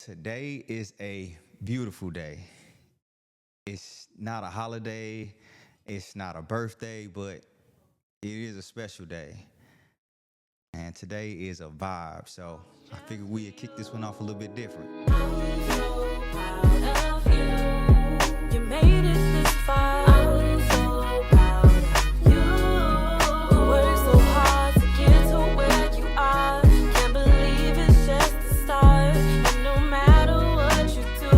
Today is a beautiful day. It's not a holiday, it's not a birthday, but it is a special day. And today is a vibe. So I figured we'd kick this one off a little bit different. I'm so proud of you. You made it this far. I'm so proud of you. You worked so hard to get to where you are. Can't believe it's just the start. And no matter what you do,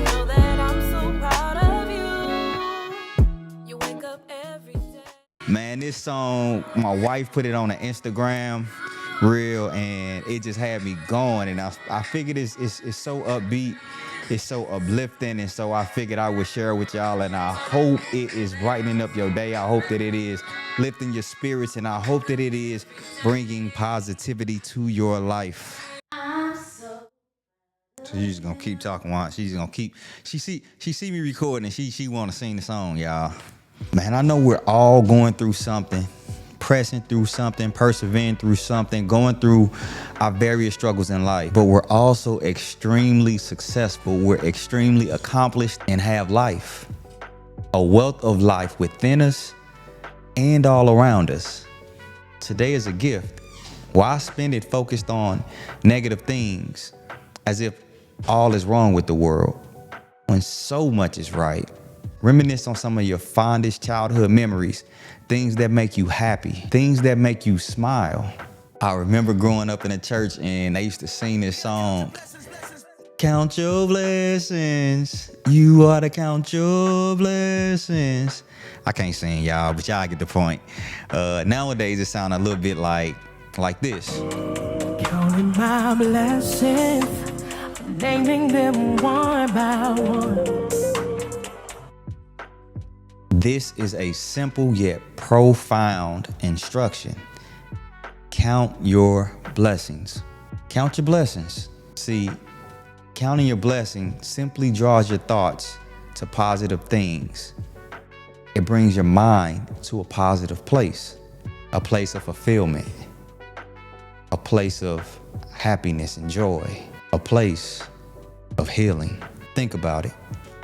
know that I'm so proud of you. You wake up every day. Man, this song, my wife put it on the Instagram reel and it just had me going. And I figured it's so upbeat, it's so uplifting. And so I figured I would share it with y'all. And I hope it is brightening up your day. I hope that it is lifting your spirits. And I hope that it is bringing positivity to your life. So she's just gonna keep talking while she's gonna keep, she see me recording and she wanna sing the song, y'all. Man, I know we're all going through something, pressing through something, persevering through something, going through our various struggles in life. But we're also extremely successful. We're extremely accomplished and have life, a wealth of life within us and all around us. Today is a gift. Why spend it focused on negative things as if all is wrong with the world when so much is right? Reminisce on some of your fondest childhood memories, things that make you happy, things that make you smile. I remember growing up in a church and they used to sing this song, count your blessings, you ought to count your blessings. I can't sing, y'all, but y'all get the point. Nowadays it sounds a little bit like this. Counting my blessings, naming them one by one. This is a simple yet profound instruction. Count your blessings. Count your blessings. See, counting your blessings simply draws your thoughts to positive things. It brings your mind to a positive place, a place of fulfillment, a place of happiness and joy, a place of healing. Think about it.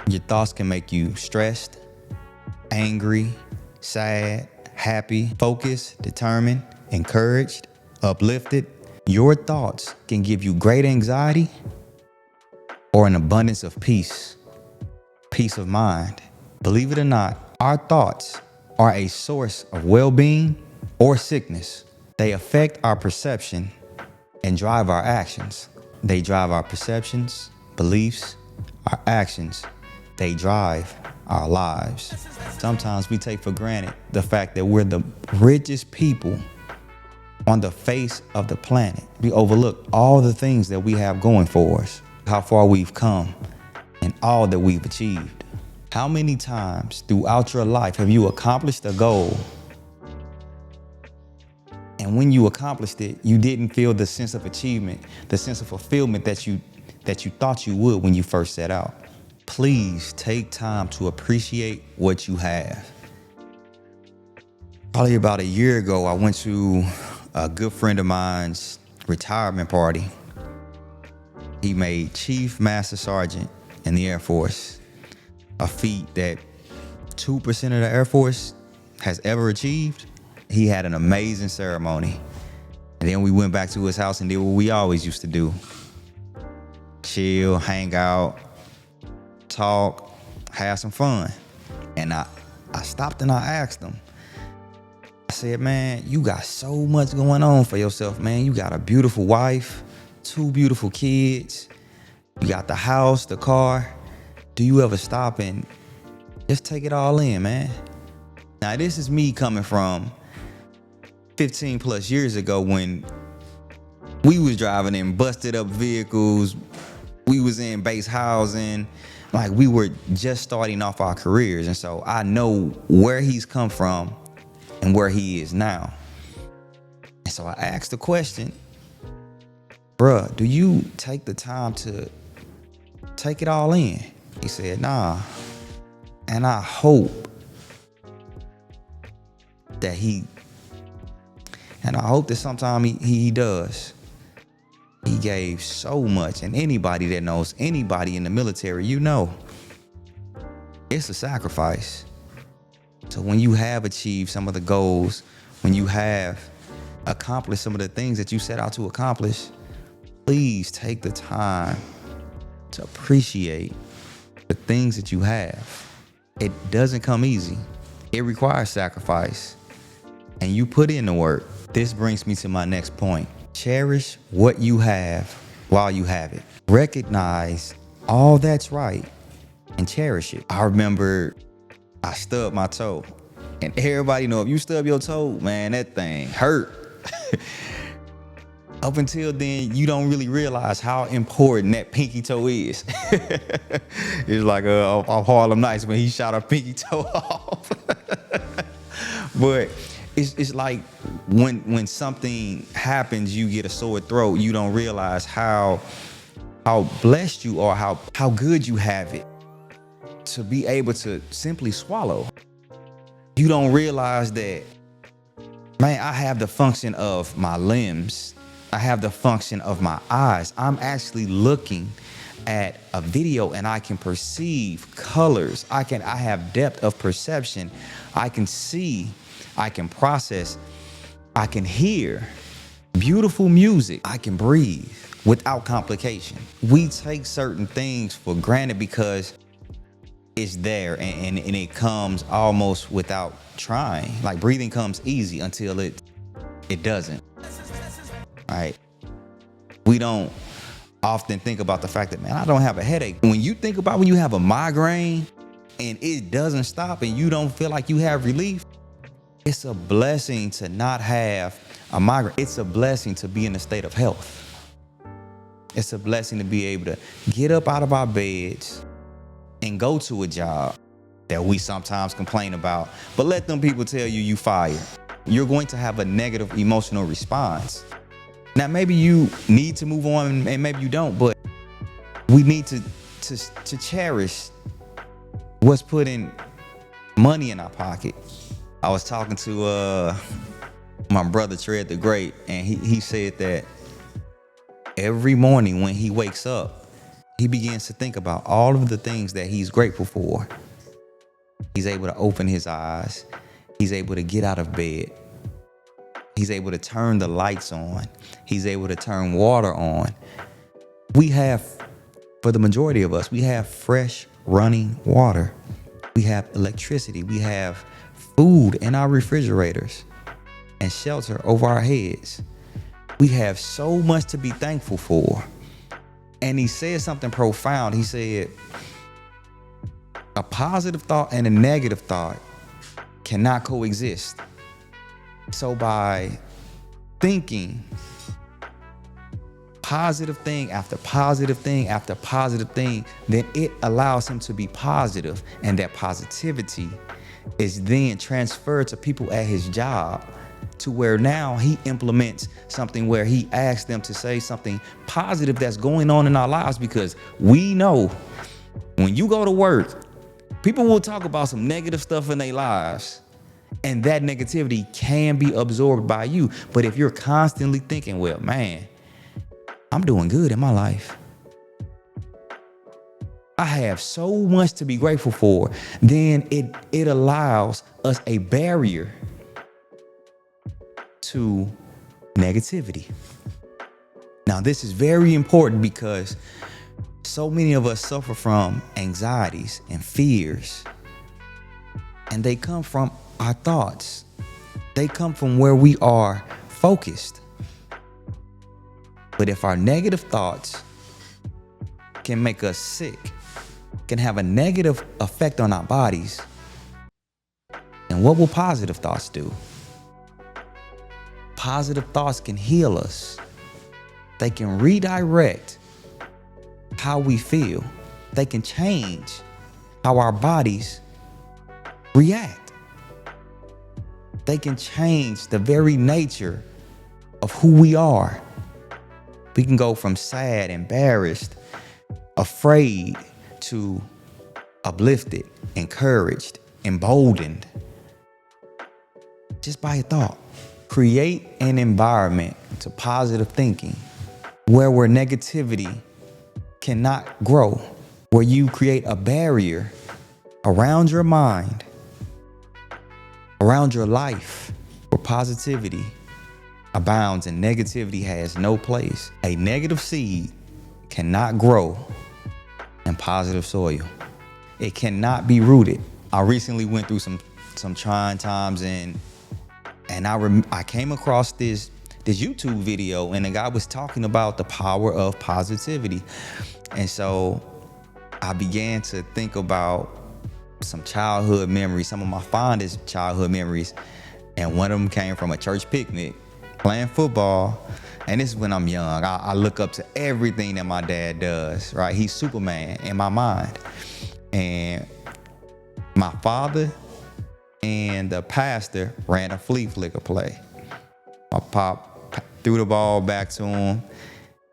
Your thoughts can make you stressed, angry, sad, happy, focused, determined, encouraged, uplifted. Your thoughts can give you great anxiety or an abundance of peace of mind. Believe it or not, our thoughts are a source of well-being or sickness. They affect our perception and drive our actions. They drive our perceptions, beliefs, our actions. They drive our lives. Sometimes we take for granted the fact that we're the richest people on the face of the planet. We overlook all the things that we have going for us, how far we've come, and all that we've achieved. How many times throughout your life have you accomplished a goal, and when you accomplished it, you didn't feel the sense of achievement, the sense of fulfillment that you thought you would when you first set out? Please take time to appreciate what you have. Probably about a year ago, I went to a good friend of mine's retirement party. He made Chief Master Sergeant in the Air Force, a feat that 2% of the Air Force has ever achieved. He had an amazing ceremony. And then we went back to his house and did what we always used to do. Chill, hang out, talk, have some fun. And I stopped and I asked him, I said, man, you got so much going on for yourself, man. You got a beautiful wife, 2 beautiful kids. You got the house, the car. Do you ever stop and just take it all in, man? Now, this is me coming from 15 plus years ago when we was driving in busted up vehicles. We was in base housing. Like, we were just starting off our careers. And so I know where he's come from and where he is now. And so I asked the question, bruh, do you take the time to take it all in? He said, nah. And I hope that sometime he does. gave so much. And anybody that knows anybody in the military, you know, it's a sacrifice. So when you have achieved some of the goals, when you have accomplished some of the things that you set out to accomplish, please take the time to appreciate the things that you have. It doesn't come easy. It requires sacrifice, and you put in the work. This brings me to my next point. Cherish what you have while you have it. Recognize all that's right and cherish it. I remember I stubbed my toe, and everybody know if you stub your toe, man, that thing hurt. Up until then, you don't really realize how important that pinky toe is. It's like off Harlem Nights when he shot a pinky toe off. But it's like when something happens, you get a sore throat, you don't realize how blessed you are, how good you have it to be able to simply swallow. You don't realize that, man, I have the function of my limbs. I have the function of my eyes. I'm actually looking at a video and I can perceive colors. I have depth of perception. I can see, I can process, I can hear beautiful music. I can breathe without complication. We take certain things for granted because it's there and it comes almost without trying. Like breathing comes easy until it doesn't. Right? We don't often think about the fact that, man, I don't have a headache. When you think about when you have a migraine and it doesn't stop and you don't feel like you have relief, it's a blessing to not have a migraine. It's a blessing to be in a state of health. It's a blessing to be able to get up out of our beds and go to a job that we sometimes complain about, but let them people tell you fired. You're going to have a negative emotional response. Now, maybe you need to move on and maybe you don't, but we need to cherish what's putting money in our pocket. I was talking to my brother Tread the Great, and he said that every morning when he wakes up, he begins to think about all of the things that he's grateful for. He's able to open his eyes. He's able to get out of bed. He's able to turn the lights on. He's able to turn water on. We have, for the majority of us, we have fresh running water. We have electricity. We have food in our refrigerators and shelter over our heads. We have so much to be thankful for. And he said something profound. He said, a positive thought and a negative thought cannot coexist. So by thinking positive thing after positive thing after positive thing, then it allows him to be positive. And that positivity is then transferred to people at his job, to where now he implements something where he asks them to say something positive that's going on in our lives, because we know when you go to work, people will talk about some negative stuff in their lives, and that negativity can be absorbed by you. But if you're constantly thinking, well, man, I'm doing good in my life, I have so much to be grateful for, then it allows us a barrier to negativity. Now, this is very important because so many of us suffer from anxieties and fears, and they come from our thoughts. They come from where we are focused. But if our negative thoughts can make us sick, can have a negative effect on our bodies, then what will positive thoughts do? Positive thoughts can heal us. They can redirect how we feel. They can change how our bodies react. They can change the very nature of who we are. We can go from sad, embarrassed, afraid, to uplifted, encouraged, emboldened, just by a thought. Create an environment to positive thinking. where negativity cannot grow, where you create a barrier around your mind, around your life, where positivity abounds and negativity has no place. A negative seed cannot grow in positive soil. It cannot be rooted. I recently went through some trying times, and I came across this YouTube video, and the guy was talking about the power of positivity. And so I began to think about some childhood memories, some of my fondest childhood memories. And one of them came from a church picnic, playing football. And this is when I'm young. I look up to everything that my dad does, right? He's Superman in my mind. And my father and the pastor ran a flea flicker play. My pop threw the ball back to him.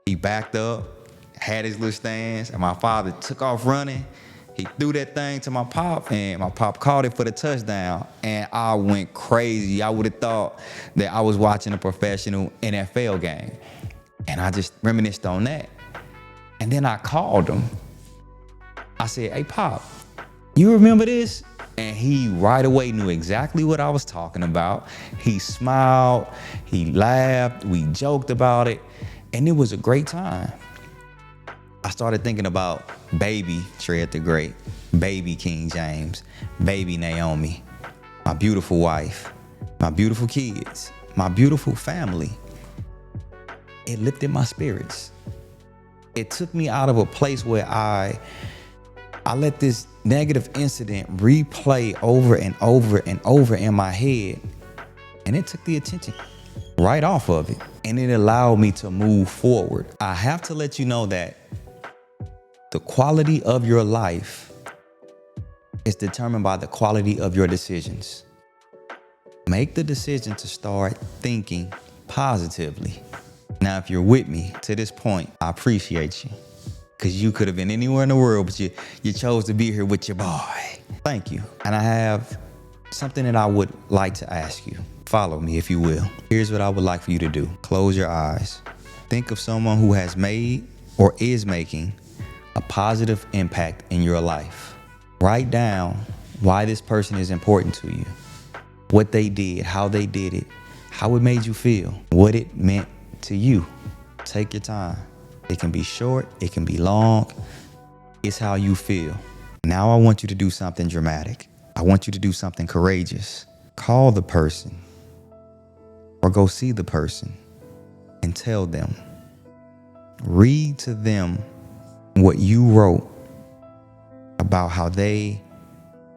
He backed up, had his little stance, and my father took off running. He threw that thing to my pop, and my pop caught it for the touchdown. And I went crazy. I would have thought that I was watching a professional NFL game. And I just reminisced on that. And then I called him. I said, "Hey, Pop, you remember this?" And he right away knew exactly what I was talking about. He smiled, he laughed, we joked about it, and it was a great time. I started thinking about baby Tread the Great, baby King James, baby Naomi, my beautiful wife, my beautiful kids, my beautiful family. It lifted my spirits. It took me out of a place where I let this negative incident replay over and over and over in my head, and it took the attention right off of it, and it allowed me to move forward. I have to let you know that the quality of your life is determined by the quality of your decisions. Make the decision to start thinking positively. Now, if you're with me to this point, I appreciate you, because you could have been anywhere in the world, but you chose to be here with your boy. Thank you. And I have something that I would like to ask you. Follow me, if you will. Here's what I would like for you to do. Close your eyes. Think of someone who has made or is making a positive impact in your life. Write down why this person is important to you, what they did, how they did it, how it made you feel, what it meant to you. Take your time. It can be short, it can be long. It's how you feel. Now I want you to do something dramatic. I want you to do something courageous. Call the person or go see the person and tell them. Read to them what you wrote about how they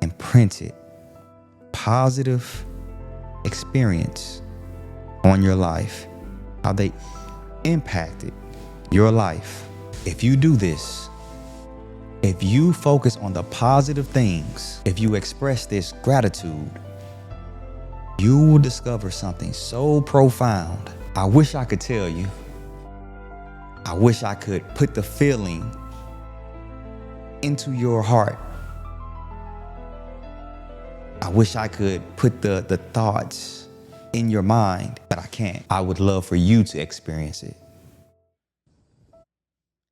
imprinted positive experience on your life, how they impacted your life. If you do this, if you focus on the positive things, if you express this gratitude, you will discover something so profound. I wish I could tell you. I wish I could put the feeling into your heart. I wish I could put the thoughts in your mind, but I can't. I would love for you to experience it.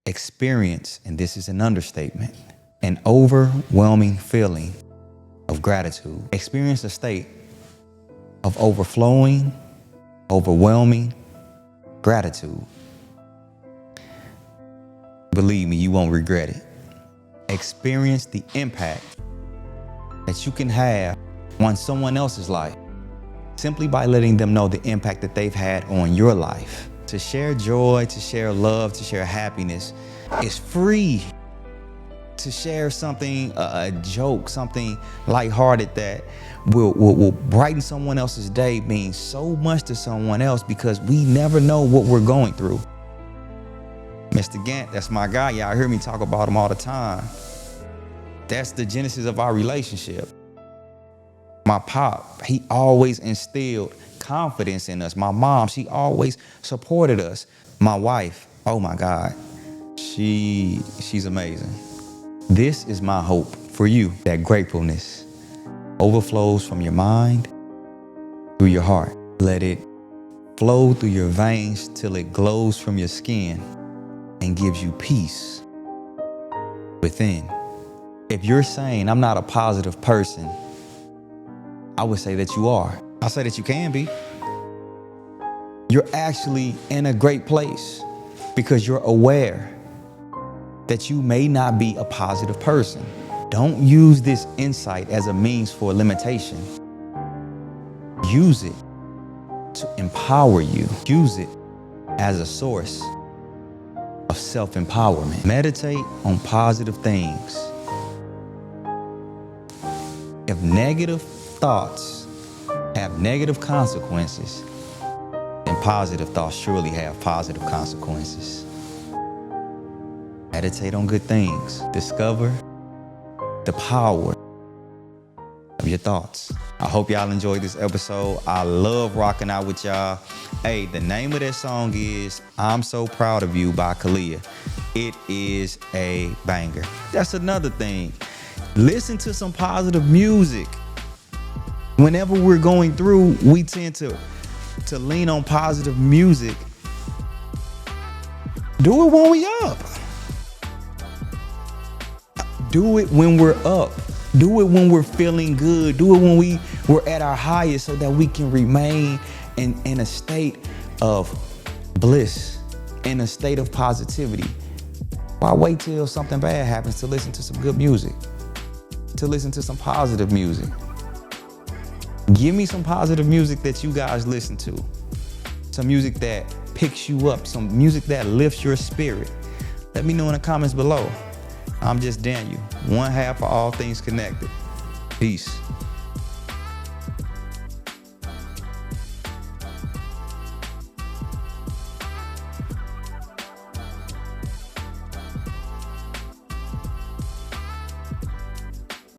Experience, and this is an understatement, an overwhelming feeling of gratitude. Experience a state of overflowing, overwhelming gratitude. Believe me, you won't regret it. Experience the impact that you can have on someone else's life simply by letting them know the impact that they've had on your life. To share joy, to share love, to share happiness is free. To share something, a joke, something lighthearted that will brighten someone else's day means so much to someone else, because we never know what we're going through. Mr. Gant, that's my guy. Y'all hear me talk about him all the time. That's the genesis of our relationship. My pop, he always instilled confidence in us. My mom, she always supported us. My wife, oh my God, she's amazing. This is my hope for you, that gratefulness overflows from your mind through your heart. Let it flow through your veins till it glows from your skin. and gives you peace within. If you're saying, I'm not a positive person, I would say that you are. I'll say that you can be. You're actually in a great place because you're aware that you may not be a positive person. Don't use this insight as a means for limitation. Use it to empower you. Use it as a source of self-empowerment. Meditate on positive things. If negative thoughts have negative consequences, then positive thoughts surely have positive consequences. Meditate on good things. Discover the power of your thoughts. I hope y'all enjoyed this episode. I love rocking out with y'all. Hey, the name of that song is I'm So Proud of You by Kalia. It is a banger. That's another thing. Listen to some positive music. Whenever we're going through, we tend to lean on positive music. Do it when we up. Do it when we're up. Do it when we're feeling good. Do it when we're at our highest so that we can remain in a state of bliss, in a state of positivity. Why wait till something bad happens to listen to some good music, to listen to some positive music? Give me some positive music that you guys listen to. Some music that picks you up, some music that lifts your spirit. Let me know in the comments below. I'm just Daniel, one half of All Things Connected. Peace.